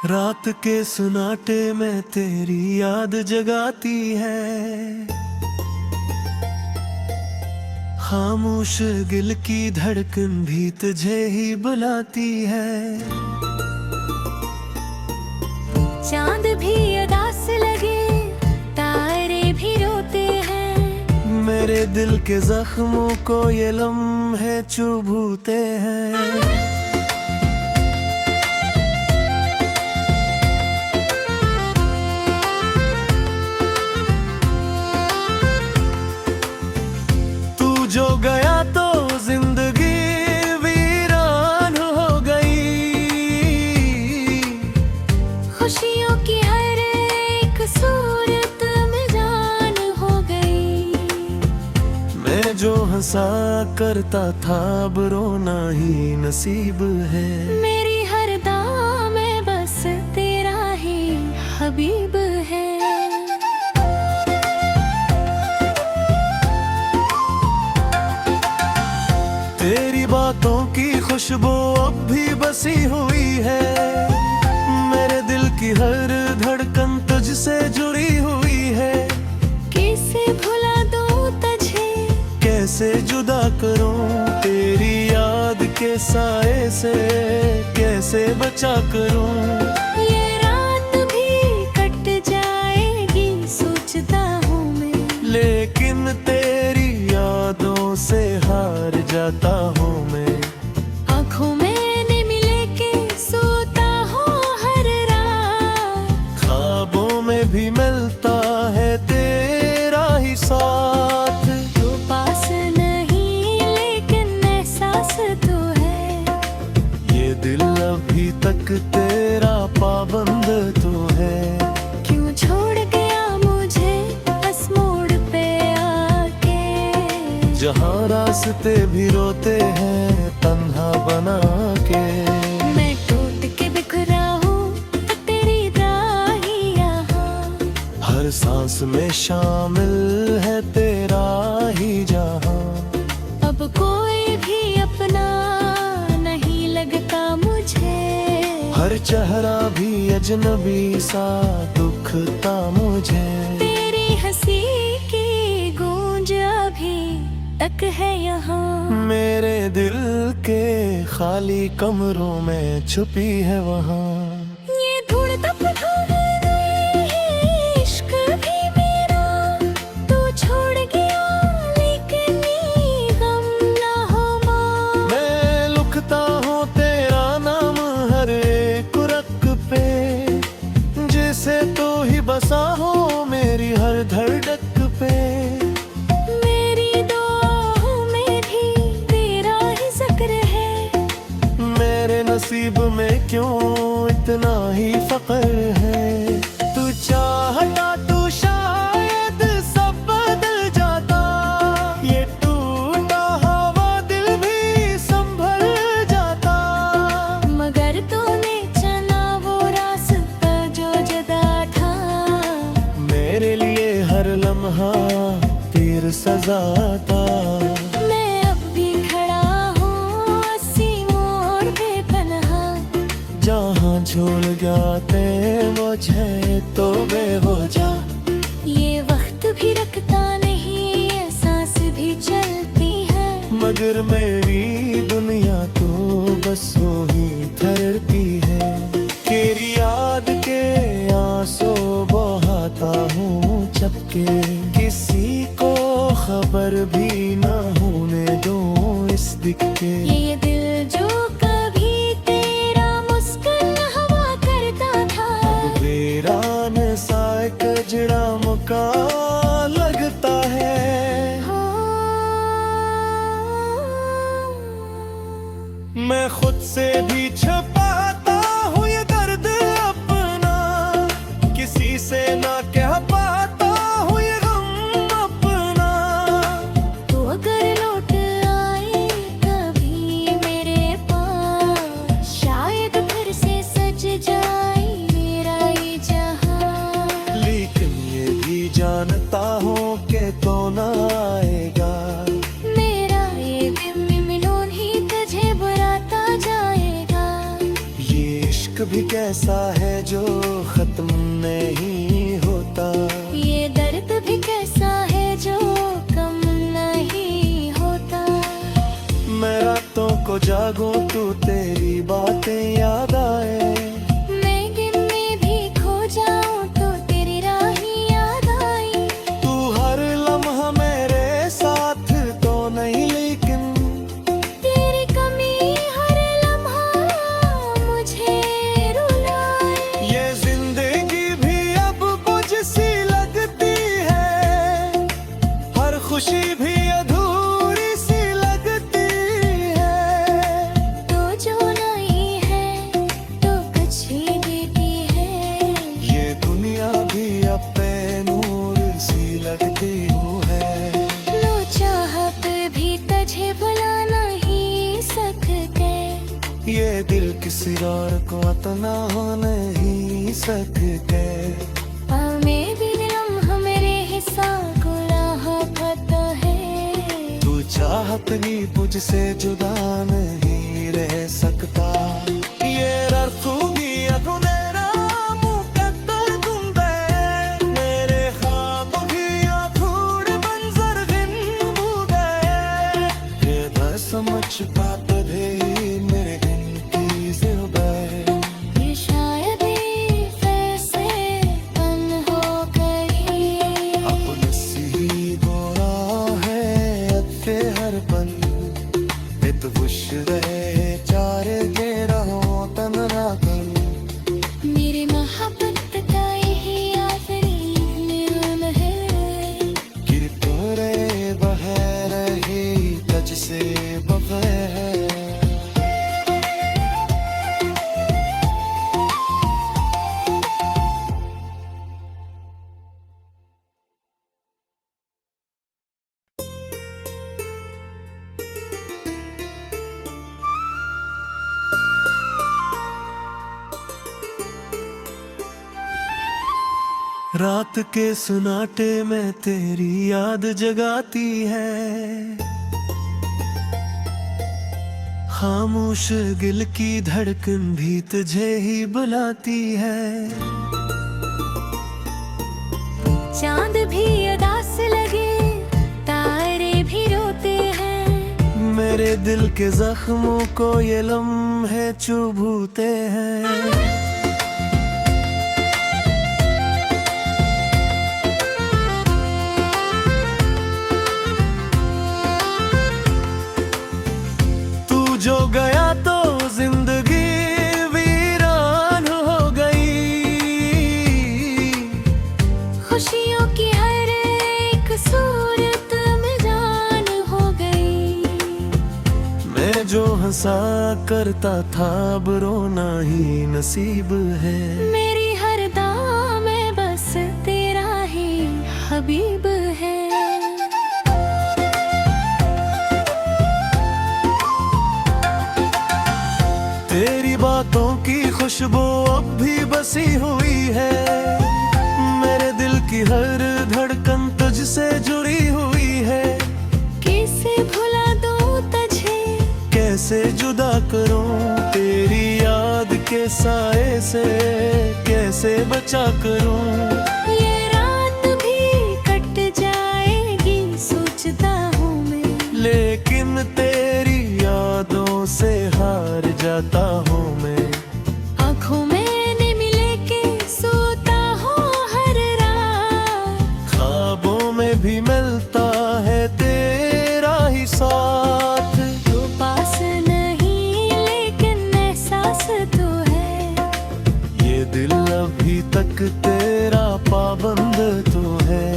रात के सुनाटे में तेरी याद जगाती है। खामोश दिल की धड़कन भी तुझे ही बुलाती है। चांद भी उदास लगे, तारे भी रोते हैं। मेरे दिल के जख्मों को ये लम्हे चुभूते हैं। जो गया तो जिंदगी वीरान हो गई। खुशियों की हर एक सूरत में जान हो गई। मैं जो हंसा करता था अब रोना ही नसीब है। मेरी हर दां में बस तेरा ही हबीब है। तेरी बातों की खुशबू अब भी बसी हुई है। मेरे दिल की हर धड़कन तुझसे जुड़ी हुई है। कैसे भुला दूं तुझे, कैसे जुदा करूं तेरी याद के साए से, कैसे बचा करूं। ये रात भी कट जाएगी सोचता हूँ मैं, लेकिन तेरी यादों से हार जाता हूँ मैं। आँखों में निम लेके सोता हूँ हर रात। ख्वाबों में भी मिलता है तेरा ही साथ। तो पास नहीं लेकिन एहसास तो है। ये दिल अभी तक तेरा पाबंद तो है। क्यों छोड़ गया मुझे बस मोड़ पे आके, जहाँ रास्ते भी रोते हैं तन्हा बना के। मैं टूट के बिखरा हूँ तो तेरी राह ही यहाँ। हर सांस में शामिल है तेरा ही जहाँ। अब कोई भी अपना नहीं लगता मुझे। हर चेहरा भी अजनबी सा दुखता मुझे। तेरी हंसी की गूंज अभी तक है यहाँ। मेरे दिल के खाली कमरों में छुपी है वहाँ। ये ढूंढता पठाने नहीं है इश्क भी मेरा। तू छोड़ गया लेकिन ये गम ना हो माँ। मैं लिखता हूँ तेरा नाम हर एक रख पे, जिसे तू ही बसा हो मेरी हर धड़क पे। मेरी दुआओं में भी तेरा ही जिक्र है। मेरे नसीब में क्यों इतना ही फख्र है। तू चाहता तू शायद सब बदल जाता। ये टूटा हुआ दिल भी संभल जाता। मगर तूने चुना वो रास्ता जो जुदा था। मेरे लिए हर लम्हा तीर सजा था। मैं अब भी खड़ा हूँ अस्सी मोड़ पे पनाहा। जहाँ झूल जाते मुझे तो बेहो जा। ये वक्त भी रखता नहीं, ये सांस भी चलती है। मगर मेरी दुनिया तो बस वही ठहरती है। तेरी याद के आंसू बहाता हूँ चपके। किसी को खबर भी ना होने दो इस दिख के। ये दिल जो कभी तेरा मुस्कुन हवा करता था। वीरान सा कजड़ा मुका लगता है। मैं खुद से भी छुपाता हूँ ये दर्द अपना। किसी से ना कह पाता हूँ ये गम अपना। तो अगर लौट आए कभी मेरे पास, शायद फिर से सज जाए मेरा ये जहां। लेकिन ये भी जानता हूँ कि तो ना आएगा। मेरा ये दिल मिलन ही तुझे बुलाता जाएगा। ये इश्क भी कैसा है जो खत्म नहीं होता, ये दर्द भी कैसा है जो कम नहीं होता। मैं रातों को जागूं तू तेरी बातें याद आए, मैं दिन में भी खो जाऊं तो तेरी राही याद आई। तू हर लम्हा मेरे साथ तो नहीं लेकिन तेरी कमी हर लम्हा मुझे रुलाए। ये जिंदगी भी अब कुछ सी लगती है, हर खुशी भी अधूरी सी लगती है। तो जो नहीं है तो कुछ ही देती है, ये दुनिया भी अब पे नूर सी लगती है। लो चाहत भी तुझे भुला नहीं सकते, ये दिल किसी और को इतना हो नहीं सकते। हमें भी लम्हा मेरे हिस्सा को राह पता है। तू चाहत भी मुझसे जुदा नहीं रह सकता, ये रसूखी अधूरा मुकद्दर तुम पे, मेरे ख्वाब भी अधूरे मंजर गिन गए। ये न समझ पाते थे मेरे दिन की ज़िंदगी, ये शायद ही फैसले तन हो गई। अब नसीब गोरा है अत्ते हर पल, इत खुश रहे चार के रहो तन ना कर। मेरी मोहब्बत का यही आखिरी नियम है, कि तोरे बह रही तुझ से बगैर। रात के सुनाटे में तेरी याद जगाती है, खामोश दिल की धड़कन भी तुझे ही बुलाती है। चांद भी उदास लगे तारे भी रोते हैं, मेरे दिल के जख्मों को ये लम्हे चुभूते हैं। जो गया तो जिंदगी वीरान हो गई, खुशियों की हर एक सूरत में जान हो गई। मैं जो हंसा करता था अब रोना ही नसीब है। मेरी हर दां में बस तेरा ही हबीब है। तेरी बातों की खुशबू अब भी बसी हुई है, मेरे दिल की हर धड़कन तुझसे जुड़ी हुई है। कैसे भुला दूं तुझे, कैसे जुदा करूं तेरी याद के साए से, कैसे बचा करूं। ये रात भी कट जाएगी सोचता हूँ मैं, लेकिन तेरी यादों से हार जाता हूँ मैं। आँखों में निम लेके सोता हूँ हर रात, ख्वाबों में भी मिलता है तेरा ही साथ। तो पास नहीं लेकिन एहसास तो है, ये दिल अभी तक तेरा पाबंद तो है।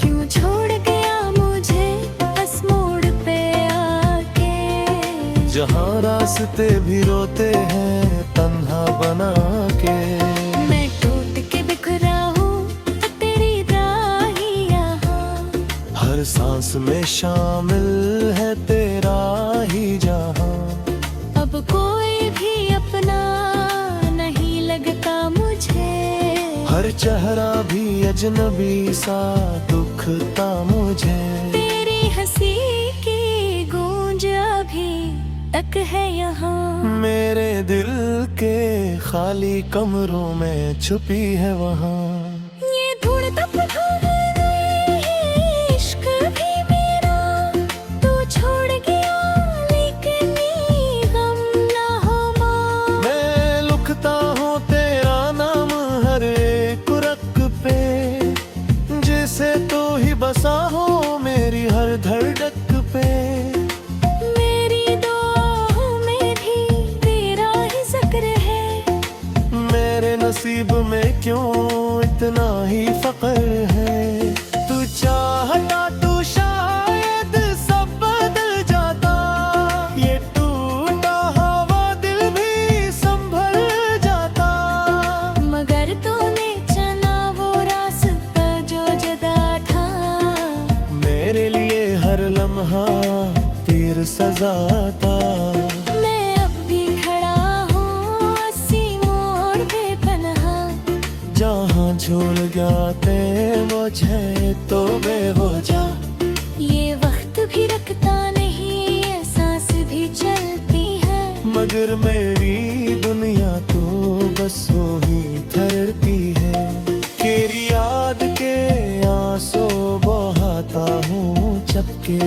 क्यों छोड़ गया मुझे बस मोड़ पे आके, जहाँ रास्ते भी रोते हैं तन्हा बना के। मैं टूट के बिखरा हूँ तो तेरी राही यहाँ, हर सांस में शामिल है तेरा ही जहाँ। अब कोई भी अपना नहीं लगता मुझे, हर चेहरा भी अजनबी सा दुखता मुझे। तेरी हंसी की गूंज अभी तक है यहाँ, मेरे दिल के खाली कमरों में छुपी है वहाँ। ये ढूंढता पता है इश्क भी मेरा, तू छोड़ गया लेकिन ये गम ना हो माँ। मैं लिखता हूँ तेरा नाम हर एक रक पे, जैसे तू ही बसा हो मेरी हर धड़क पे। मेरी दुआओं में भी तेरा ही जिक्र है, मेरे नसीब में क्यों इतना ही फक्र है। तू चाहता तो शायद सब बदल जाता, ये टूटा हुआ दिल भी संभल जाता। मगर तूने चुना वो रास्ता जो जुदा था। मेरे लिए हर लम्हा तीर सजा था। मैं अब भी खड़ा हूँ अस्सी मोड़ पे तन्हा, जहाँ झूल जाते मुझे तो बेवजह। ये वक्त भी रखता नहीं, ये सांस भी चलती है। मगर मेरी दुनिया तो बस वही ठहरती है। तेरी याद के आंसू बहाता हूँ चपके,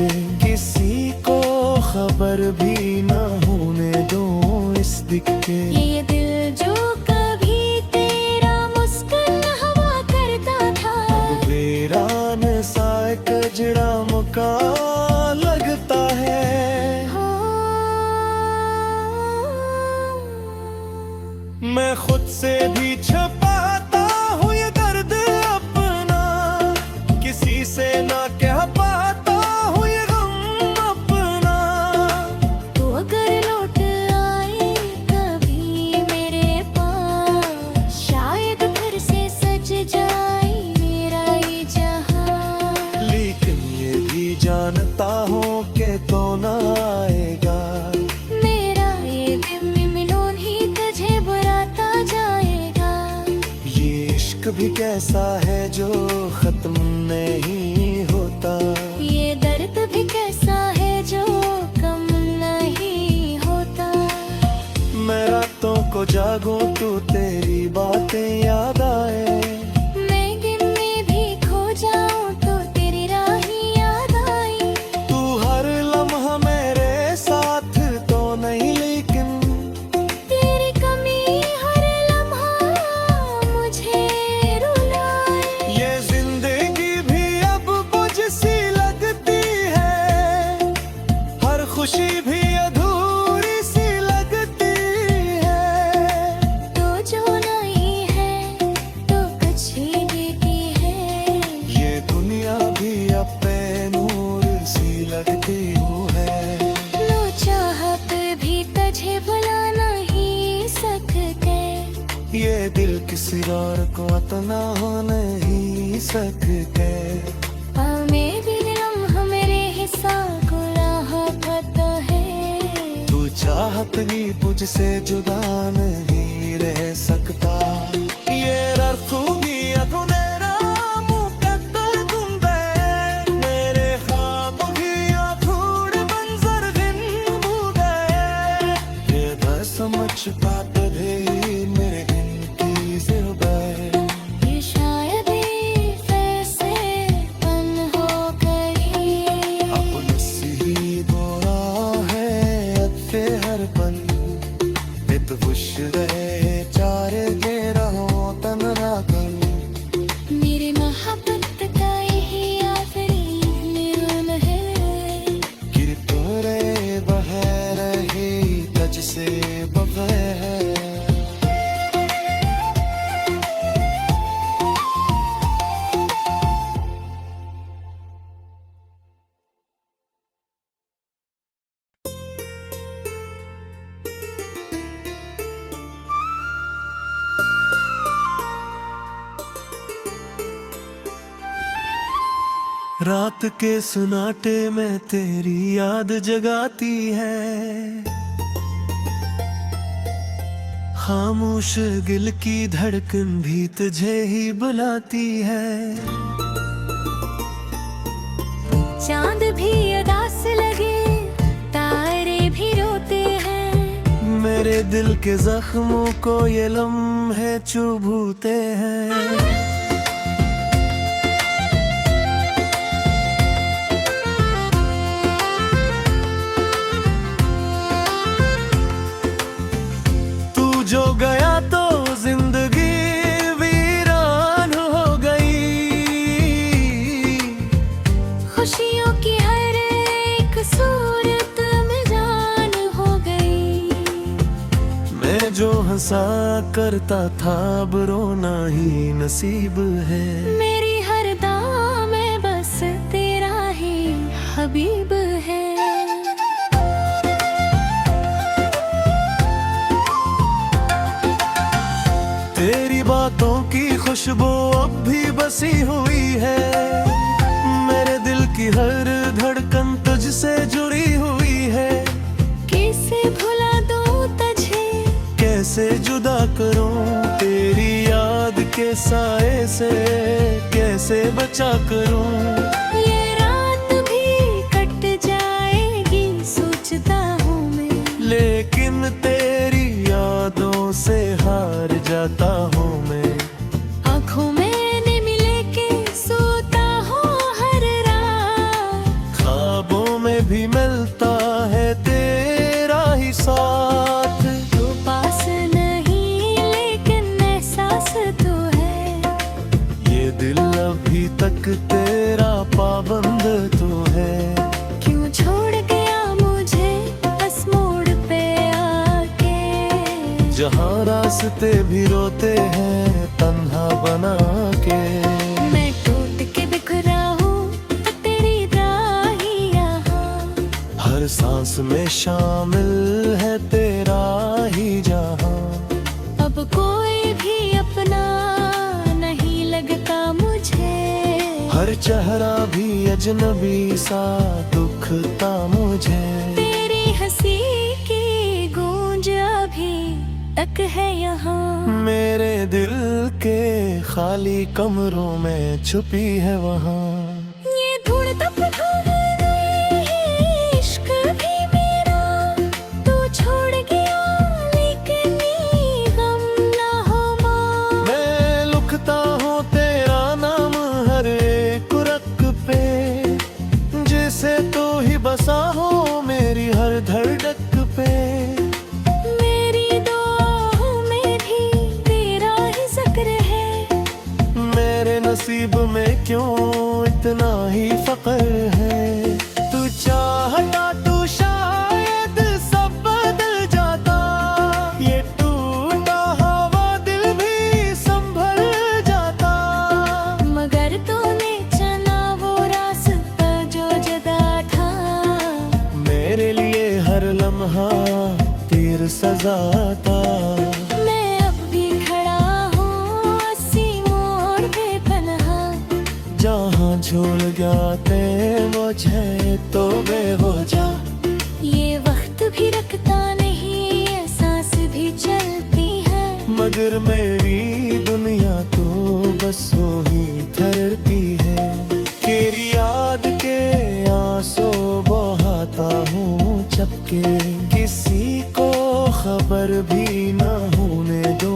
किसी को खबर भी न होने दूँ इस दिख के। ये दिल जो कभी तेरा मुस्कुन हवा करता था, वीरान सा कजड़ा मुका लगता है। हो मैं खुद से भी छुपाता हूँ ये दर्द अपना, किसी से ना कह पाता हूँ ये गम अपना। तो अगर लौट आए कभी मेरे पास, शायद फिर से सज जाए मेरा ये जहां। लेकिन ये भी जानता हूँ कि तो ना आएगा। मेरा ये दिल मिलोन ही तुझे बुलाता जाएगा। ये इश्क भी कैसा है जो खत्म नहीं होता। ये दर्द भी कैसा है जो कम नहीं होता। मैं रातों को जागूं तो तेरी बातें याद आए। मैं दिन में भी खो जाऊं तो तेरी राही याद आई। तू हर लम्हा मेरे साथ तो नहीं, लेकिन तेरी कमी हर लम्हा मुझे रुलाए। ये जिंदगी भी अब मुझ सी लगती है, हर खुशी भी अधूरी सी लगती है। तो जो नहीं है तो कुछ ही देती है। ये दुनिया भी अपने नूर सी लगती है। लो चाहत भी तुझे बुला नहीं सकते। ये दिल किसी और को इतना हो नहीं सकते। में भी लम्हा मेरे हिस्सा को राहत है। तू चाहत भी मुझसे जुदा नहीं रह सकता। ये रखू भी अधूरा मुकद्दर तुम पे, मेरे ख्वाब भी अधूरे मंजर गिन गए। ये न समझ पाते भी मेरे गिनती ज़िंदगी। ये शायद ही फैसले पन हो गई। अपने सी बोरा है अत्ते हर पन, इत खुश रहे चार के रहो तन राखन। मेरी मोहब्बत का यही आखिरी नियम है कि तोरे बगैर ही तुझ से बगैर। रात के सुनाटे में तेरी याद जगाती है। खामोश दिल की धड़कन भी तुझे ही बुलाती है। चांद भी उदास लगे, तारे भी रोते हैं। मेरे दिल के जख्मों को ये लम्हे चुभते हैं। तू जो गया तो जिंदगी वीरान हो गई। खुशियों की हर एक सूरत में जान हो गई। मैं जो हंसा करता था अब रोना ही नसीब है। मेरी हर दां में बस तेरा ही हबीब है। तेरी बातों की खुशबू अब भी बसी हुई है। मेरे दिल की हर धड़कन तुझसे जुड़ी हुई है। कैसे भुला दूं तुझे, कैसे जुदा करूं तेरी याद के साए से, कैसे बचा करूं। ये रात भी कट जाएगी सोचता हूँ मैं, लेकिन तेरी यादों से हार जाता हूँ मैं। आँखों में मिले के सोता हूँ हर रात। ख्वाबों में भी मिलता है तेरा ही साथ। तो पास नहीं लेकिन एहसास तो है। ये दिल अभी तक तेरा पाबंद तो है। क्यों छोड़ गया मुझे बस मोड़ पे आके। जहाँ रास्ते भी रोते हैं तन्हा बना के। मैं टूट के बिखरा हूँ तो तेरी राही यहाँ। हर सांस में शामिल है तेरा ही जहाँ। अब कोई भी अपना नहीं लगता मुझे। हर चेहरा भी अजनबी सा दुखता मुझे। तेरी हंसी की गूंज अभी तक है यहाँ। मेरे दिल के खाली कमरों में छुपी है वहाँ। ये ढूंढता फिरा है इश्क भी मेरा। तू छोड़ गया लेकिन ये गम ना हो माँ। मैं लिखता हूँ तेरा नाम हर एक रक पे, जिसे तू ही बसा हो मेरी हर धड़क पे। मेरी दुआओं में भी तेरा ही जिक्र है। मेरे नसीब में क्यों इतना ही फक्र है। तू चाहता तू शायद सब बदल जाता। ये टूटा हुआ दिल भी संभल जाता। मगर तूने चुना वो रास्ता जो जुदा था। मेरे लिए हर लम्हा तीर सजा था। मैं अब भी खड़ा हूँ अस्सी मोड़ पे पनहा। जहाँ झूल जाते मुझे तो बेहो जा। ये वक्त भी रखता नहीं ये सांस भी चलती है। मगर मेरी दुनिया तो बस वही ठहरती है। तेरी याद के आंसू बहाता हूँ चपके। किसी को खबर भी ना होने दो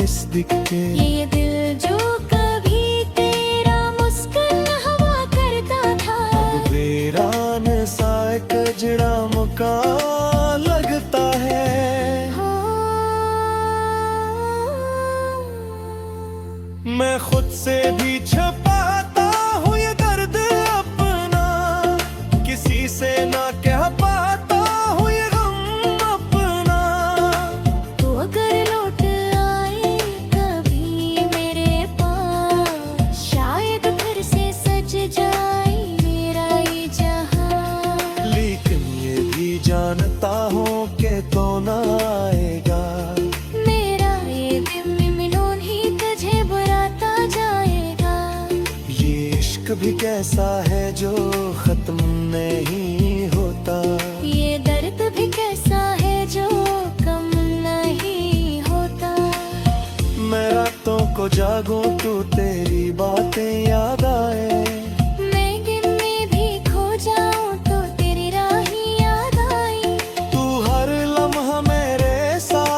इस दिख के। ये दिल जो कभी तेरा मुस्कुन हवा करता था। वीरान सा कजड़ा मुका लगता है। मैं खुद से भी छुपाता हूँ ये दर्द अपना। किसी से ना कह पाता हूँ ये गम अपना। तो अगर लौट आए कभी मेरे पास, शायद फिर से सज जाए मेरा ये जहां। लेकिन ये भी जानता हूँ कि तो ना आएगा। मेरा ये दिल मिलोन ही तुझे बुलाता जाएगा। ये इश्क भी कैसा है जो खत्म नहीं होता। ये दर्द भी कैसा है जो कम नहीं होता। मैं रातों को जागूं तो तेरी बातें याद आए। मैं गिन में भी खो जाऊं तो तेरी राही याद आई। तू हर लम्हा मेरे साथ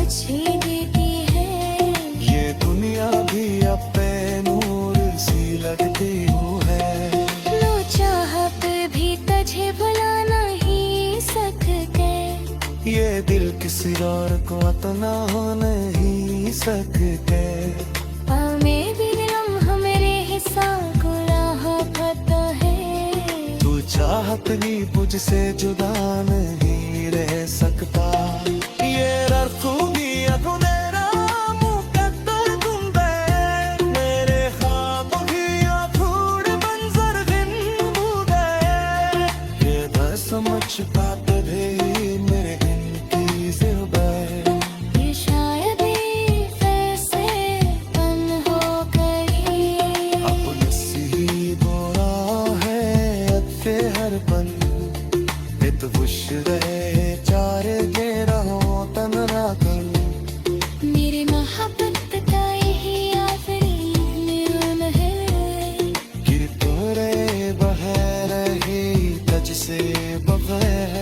अच्छी देती है। ये दुनिया भी अब पे नूर सी लगती हूँ है। लो चाहत भी तुझे भुला नहीं सकते। ये दिल किसी और को इतना हो नहीं सकते। में भी लम्हा मेरे हिस्सा गुनाह पता है। तू चाहत भी मुझसे जुदा नहीं रह सकता। ये रखूंगी अधूरा मुकद्दर तुम पे। मेरे ख्वाब भी अधूरे मंजर दिन हो गए। ये न समझ पाते भी मेरे दिन की ज़िंदगी। ये शायद ही वैसे तन हो गई। अब नसीब बुरा है अत्ते हर पल। इत खुश रहे चार के रहो तन रातन। मेरी मोहब्बत का यही आखिरी मिलन है। कि तोरे बह रही तुझसे बगैर।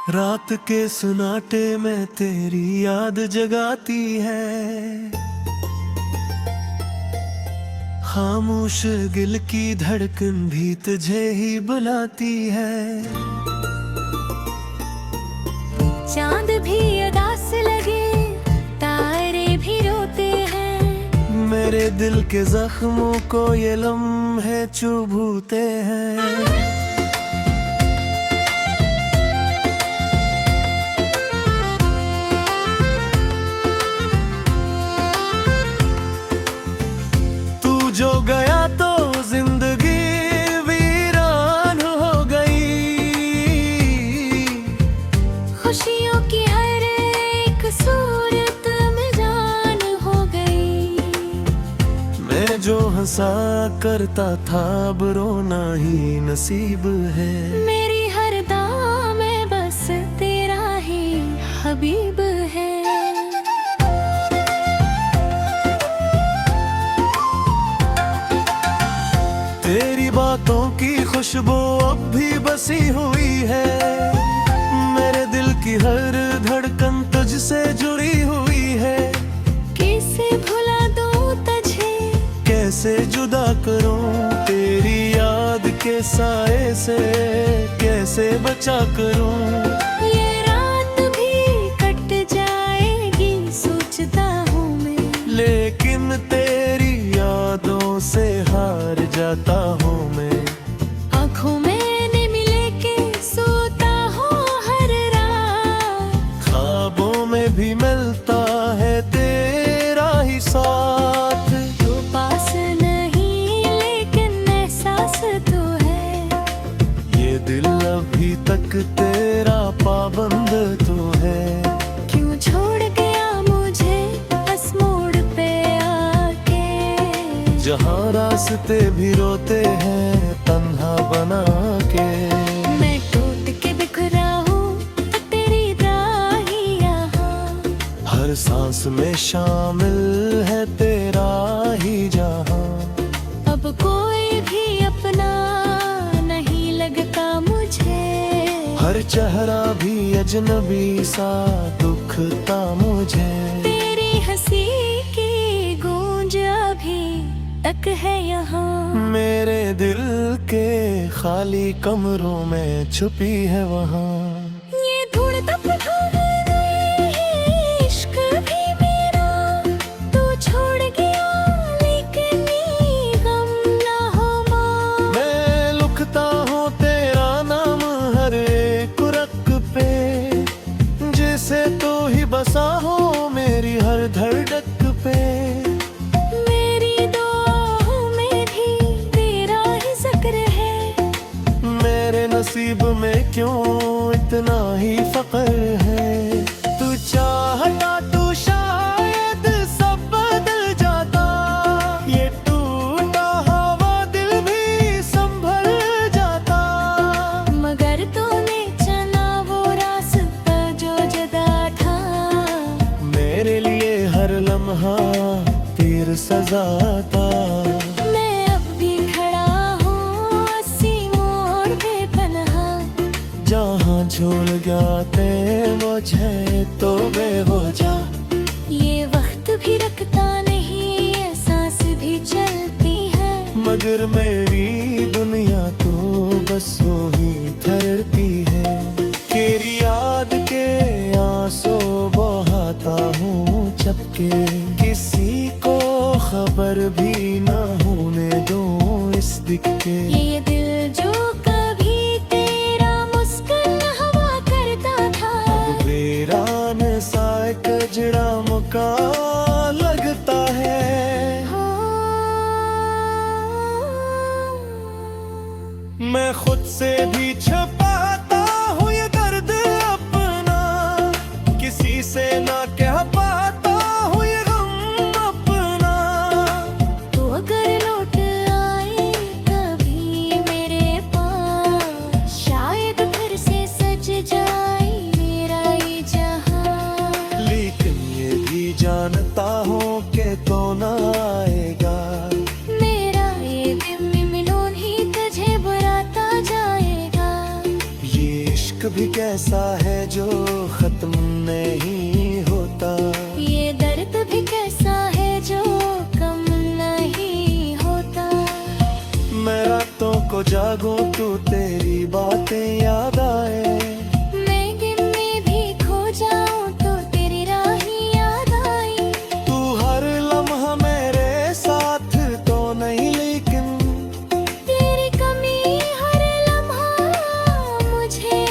रात के सुनाटे में तेरी याद जगाती है। खामोश दिल की धड़कन भी तुझे ही बुलाती है। चांद भी उदास लगे तारे भी रोते हैं। मेरे दिल के जख्मों को ये लम्हे चुभूते हैं। जो गया तो जिंदगी वीरान हो गई। खुशियों की हर एक सूरत में जान हो गई। मैं जो हंसा करता था अब रोना ही नसीब है। मेरी हर दां में बस तेरा ही हबीब है। तेरी बातों की खुशबू अब भी बसी हुई है। मेरे दिल की हर धड़कन तुझसे जुड़ी हुई है। कैसे भुला दूं तुझे, कैसे जुदा करूं तेरी याद के साए से, कैसे बचा करूं। ये रात भी कट जाएगी सोचता हूँ मैं। लेकिन तेरी यादों से हार जाता हूँ मैं। आँखों में मिले के सोता हूँ हर रात। ख्वाबों में भी मिलता है तेरा ही साथ। तो पास नहीं लेकिन एहसास तो है। ये दिल अभी तक तेरा पाबंद तो है। क्यों छोड़ गया मुझे बस मोड़ पे आके। जहाँ रास्ते भी रोते हैं तन्हा बना के। मैं टूट के बिखरा हूँ तो तेरी राह ही यहाँ। हर सांस में शामिल है तेरा ही जहाँ। अब कोई भी अपना नहीं लगता मुझे। हर चेहरा भी अजनबी सा दुखता मुझे। तेरी हंसी की गूंज अभी तक है यहाँ। मेरे दिल के खाली कमरों में छुपी है वहाँ। ये ढूंढता फिरता है इश्क भी मेरा। तू छोड़ गया लेकिन ये गम ना हो माँ। मैं लिखता हूँ तेरा नाम हर एक रक पे। जैसे तू ही बसा हो मेरी हर धड़क पे। मेरी दुआओं में भी तेरा ही जिक्र है। मेरे नसीब में क्यों इतना ही फकर है। तू चाहता तू शायद सब बदल जाता। ये टूटा हुआ दिल भी संभल जाता। क्या ते मुझे तो बेवजह। ये वक्त भी रखता नहीं, ये सांस भी चलती है, मगर मेरी दुनिया तो बस वही ठहरती है। तेरी याद के आंसू बहाता हूँ चपके, किसी को खबर भी न होने दो इस दिल के। ये दिल जो कभी तेरा मुस्कुन हवा करता था, वीरान सा कजड़ा मुका लगता है। मैं खुद से भी छुपाता हूँ ये दर्द अपना, किसी से ना कह पाता हूँ ये गम अपना। तो अगर लौट आए कभी मेरे पास, शायद फिर से सज जाए मेरा ये जहां। लेकिन ये भी जानता हूँ कि तो ना आएगा, मेरा ये दिल मिलोन ही तुझे बुलाता जाएगा। ये इश्क भी कैसा है जो खत्म नहीं होता, ये दर्द भी कैसा है जो कम नहीं होता। मैं रातों को जागूं तो तेरी बातें याद आए, मैं दिन में भी खो जाऊं तो तेरी राही याद आई। तू हर लम्हा मेरे साथ तो नहीं, लेकिन तेरी कमी हर लम्हा मुझे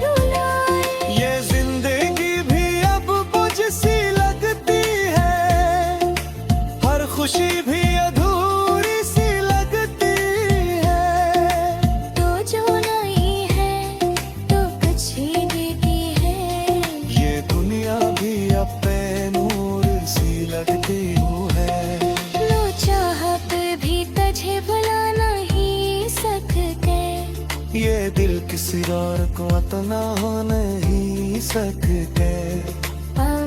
रुलाए। ये जिंदगी भी अब मुझ सी लगती है, हर खुशी भी अधूरी सी लगती है। तो जो नहीं है तो कुछ ही देती है, ये दुनिया भी अब नूर सी लगती है। लो चाहत भी तुझे भुला नहीं सकते, ये दिल किसी और को इतना हो नहीं सकते।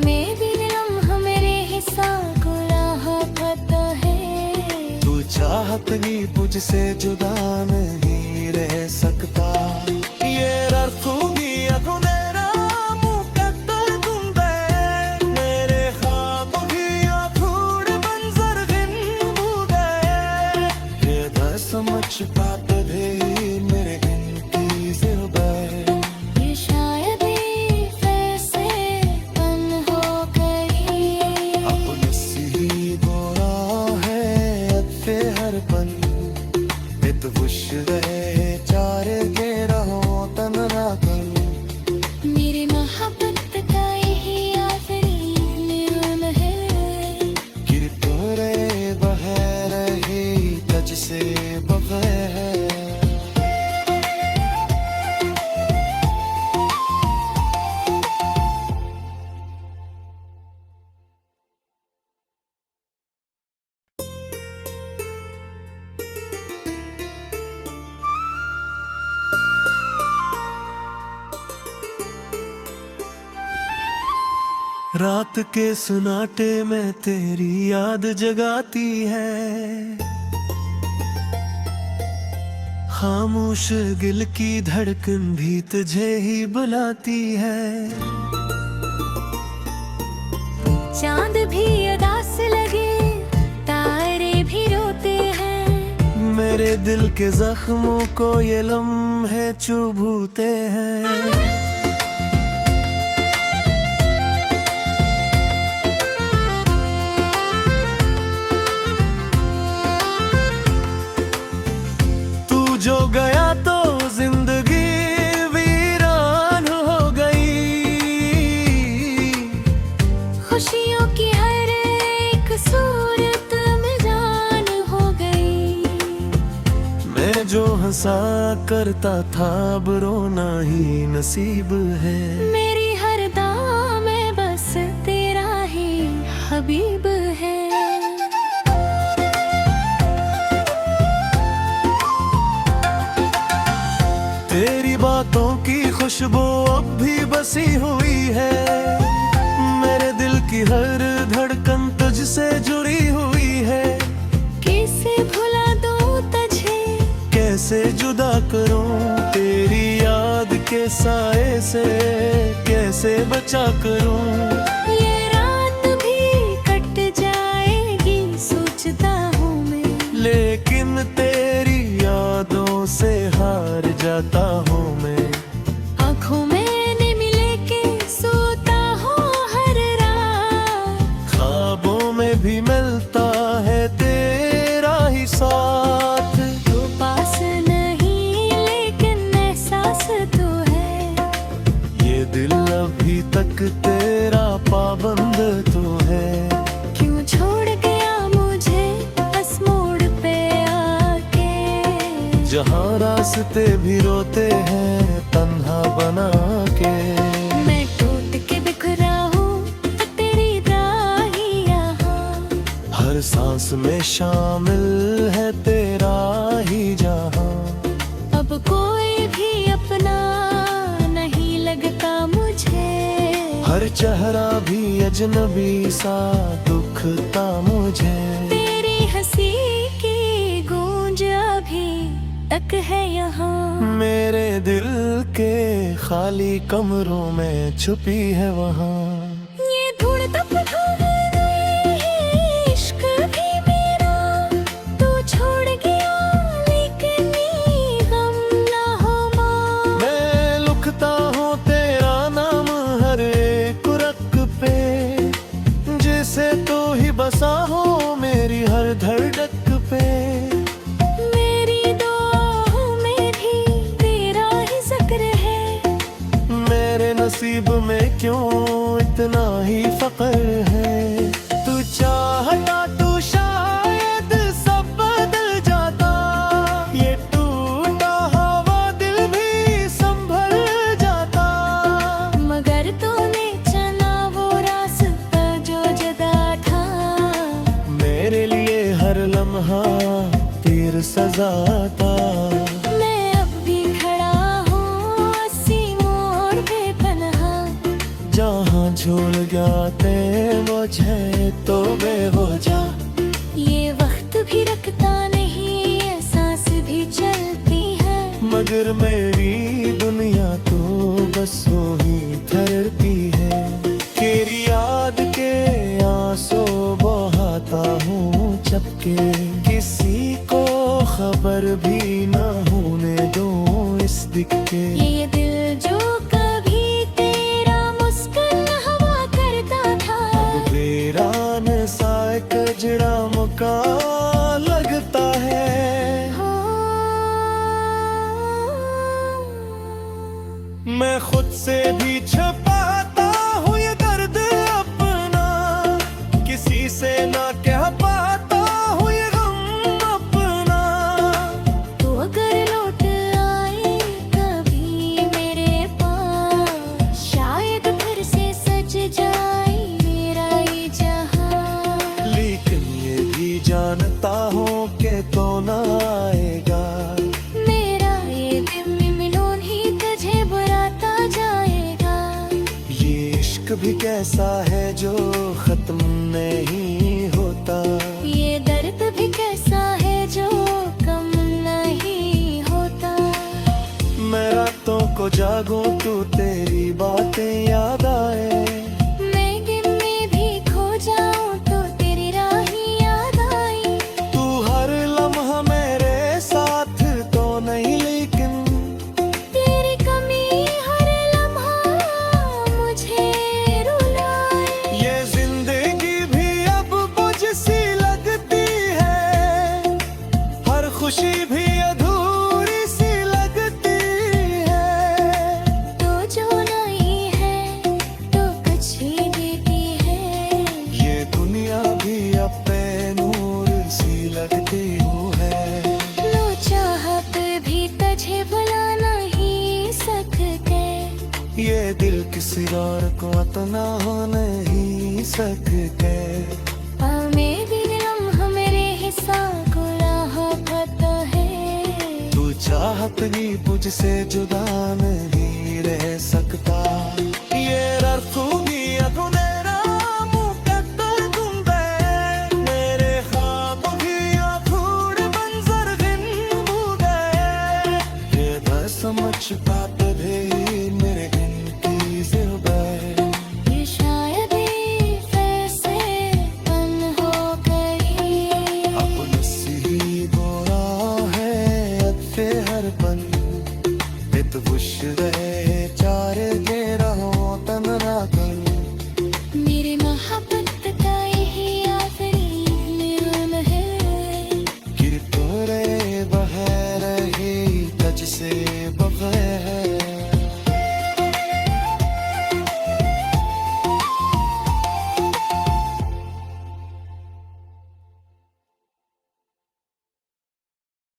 में भी लम्हा मेरे हिस्सा गुनाह पता है। तू चाहत भी मुझसे जुदा नहीं रह सकता। ये रखूंगी अगुनेरा मुकद्दर गुंबे, मेरे ख्वाब भी अधूर मंजर गिन मुदे। ये द समझ पाते भी मेरे गिनती ज़िंदे। ये शायद ही फैसलेपन हो गई, अपने सी गोरा है अत्ते हर पन, इत बुश रहे चार के रहो तन रातन। मेरी मोहब्बत का यही आखिरी नियम है, कि तोरे बह रही तज से बगैर। रात के सुनाटे में तेरी याद जगाती है, खामोश दिल की धड़कन भी तुझे ही बुलाती है। चांद भी उदास लगे तारे भी रोते हैं, मेरे दिल के जख्मों को ये लम्हे चुभूते हैं। जो गया तो जिंदगी वीरान हो गई, खुशियों की हर एक सूरत में जान हो गई। मैं जो हंसा करता था अब रोना ही नसीब है। मेरी हर दां में बस तेरा ही हबीब है। तेरी बातों की खुशबू अब भी बसी हुई है, मेरे दिल की हर धड़कन तुझसे जुड़ी हुई है। कैसे भुला दूं तुझे, कैसे जुदा करूं तेरी याद के साए से कैसे बचा करूं। ये रात भी कट जाएगी सोचता हूँ मैं, लेकिन तेरी यादों से हार जाता हूँ मैं। आँखों में निमी लेके सोता हूँ हर रात, ख्वाबों में भी मिलता है तेरा ही साथ। तो पास नहीं लेकिन एहसास तो है, ये दिल अभी तक तेरा पाबंद तो है। क्यों छोड़ गया मुझे बस मोड़ पे आके। जहाँ रास्ते भी रोते हैं तन्हा बना के। मैं टूट के बिखरा हूँ तो तेरी राही यहाँ, हर सांस में शामिल है तेरा ही जहाँ। अब कोई भी अपना नहीं लगता मुझे, हर चेहरा भी अजनबी सा दुखता मुझे। तेरी हंसी की गूंज अभी तक है यहाँ, मेरे दिल के खाली कमरों में छुपी है वहाँ। ये ढूंढता पता है इश्क भी मेरा, तू छोड़ गया लेकिन ये गम ना हो माँ। मैं लिखता हूँ तेरा नाम हर एक रक पे, जिसे तू ही बसा हो मेरी हर धड़क पे। मेरी दुआओं में भी तेरा ही जिक्र है, मेरे नसीब में क्यों इतना ही फक्र है। तू चाहता तो शायद सब बदल जाता, ये टूटा हुआ दिल भी संभल जाता। मगर तूने चुना वो रास्ता जो जुदा था, मेरे लिए हर लम्हा तीर सजा था। मैं अब भी खड़ा हूँ अस्सी मोड़ पे पनहा, जहाँ झूल गया ते मुझे तो बेवजह। ये वक्त भी रखता नहीं ये सांस भी चलती है, मगर मेरी दुनिया तो बस वही ठहरती है। तेरी याद के आंसू बहाता हूँ चपके, किसी को खबर भी ना होने दो इस दिख के। ये दिल जो कभी तेरा मुस्कुन हवा करता था, वीरान सा कजड़ा मुका लगता है। मैं खुद से भी छुपाता हूँ ये दर्द अपना, किसी से ना कह पाता हूँ ये गम अपना। तो अगर लौट आए कभी मेरे पास, शायद फिर से सज जाए मेरा ये जहां। लेकिन ये भी जानता हूँ कि तो ना आएगा। मेरा ये दिल मिलोन ही तुझे बुलाता जाएगा, ये इश्क भी कैसा है जो खत्म नहीं होता। ये दर्द भी कैसा है जो कम नहीं होता। मैं रातों को जागूं तू तेरी बातें याद आए, मैं गिन में भी खो जाऊं तो तेरी राही याद आई। तू हर लम्हा मेरे साथ तो नहीं, लेकिन तेरी कमी हर लम्हा मुझे रुलाए। ये जिंदगी भी अब मुझ सी लगती है, हर खुशी भी अधूरी सी लगती है। तो जो नहीं है तो कुछ ही देती है, ये दुनिया भी अब नूर सी लगती है। लो चाहत भी तुझे भुला नहीं सकते, ये दिल किसी और को इतना हो नहीं सकते। हमें भी लम्हा मेरे हिस्सा को राहत है, तू चाहत भी मुझसे जुदा नहीं रह सकता। ये रखूंगी अधूरा मुकद्दर गुंबे, मेरे ख्वाब भी अधूरे मंजर गिन गए। ये न समझ पाते भी खुश रहे चार